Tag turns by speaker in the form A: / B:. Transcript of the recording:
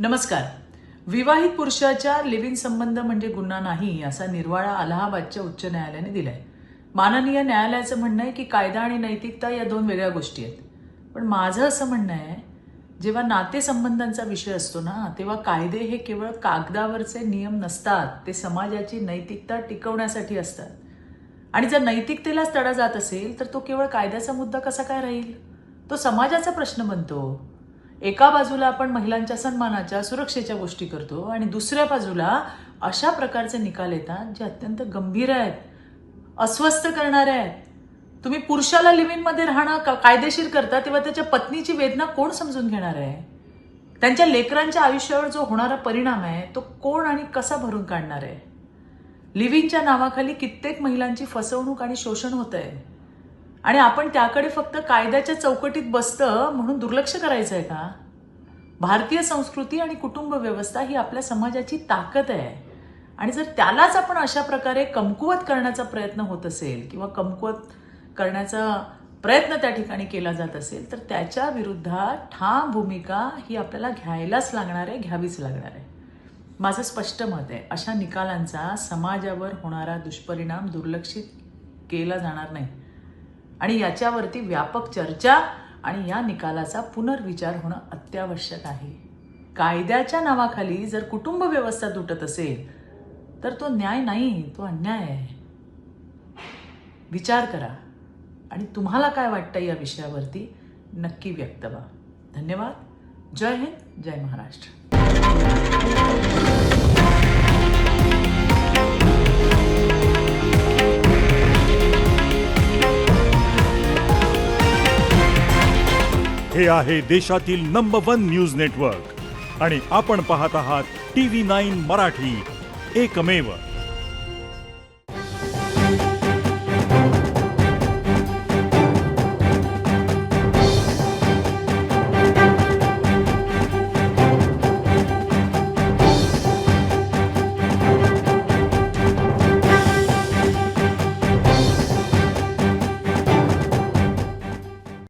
A: नमस्कार. विवाहित पुरुषाच्या लिव्ह इन संबंध म्हणजे गुन्हा नाही असा निर्वाळा अलाहाबादच्या उच्च न्यायालयाने दिलाय. माननीय न्यायालयाचं म्हणणं आहे की कायदा आणि नैतिकता या दोन वेगळ्या गोष्टी आहेत. पण माझं असं म्हणणं आहे, जेव्हा नातेसंबंधांचा विषय असतो ना, तेव्हा कायदे हे केवळ कागदावरचे नियम नसतात, ते समाजाची नैतिकता टिकवण्यासाठी असतात. आणि जर नैतिकतेलाच तडा जात असेल तर तो केवळ कायद्याचा मुद्दा कसा काय राहील? तो समाजाचा प्रश्न बनतो. एका बाजूला आपण महिलांच्या सन्मानाच्या सुरक्षेच्या गोष्टी करतो आणि दुसऱ्या बाजूला अशा प्रकारचे निकाल येतात जे अत्यंत गंभीर आहेत, अस्वस्थ करणारे आहेत. तुम्ही पुरुषाला लिव्ह इन मध्ये राहणं कायदेशीर करता तेव्हा त्याच्या पत्नीची वेदना कोण समजून घेणार आहे? त्यांच्या लेकरांच्या आयुष्यावर जो होणारा परिणाम आहे तो कोण आणि कसा भरून काढणार आहे? लिव्ह इनच्या नावाखाली कित्येक महिलांची फसवणूक आणि शोषण होत आहे आणि आपण त्याकडे फक्त कायद्याच्या चौकटीत बसतं म्हणून दुर्लक्ष करायचं आहे का? भारतीय संस्कृती आणि कुटुंब व्यवस्था ही आपल्या समाजाची ताकद आहे आणि जर त्यालाच आपण अशा प्रकारे कमकुवत करण्याचा प्रयत्न होत असेल किंवा कमकुवत करण्याचा प्रयत्न त्या ठिकाणी केला जात असेल तर त्याच्या विरुद्धात ठाम भूमिका ही आपल्याला घ्यायलाच लागणार आहे, घ्यावीच लागणार आहे. माझं स्पष्ट मत आहे, अशा निकालांचा समाजावर होणारा दुष्परिणाम दुर्लक्षित केला जाणार नाही आणि याच्यावरती व्यापक चर्चा आणि या निकालाचा पुनर्विचार होणं अत्यावश्यक आहे. कायद्याच्या नावाखाली जर कुटुंब व्यवस्था तुटत असेल तर तो न्याय नाही, तो अन्याय आहे. विचार करा आणि तुम्हाला काय वाटतं या विषयावरती नक्की व्यक्त व्हा. धन्यवाद. जय हिंद, जय महाराष्ट्र.
B: हे आहे देशातील नंबर 1 न्यूज नेटवर्क आणि आपण पाहत आहात TV9 मराठी, एकमेव.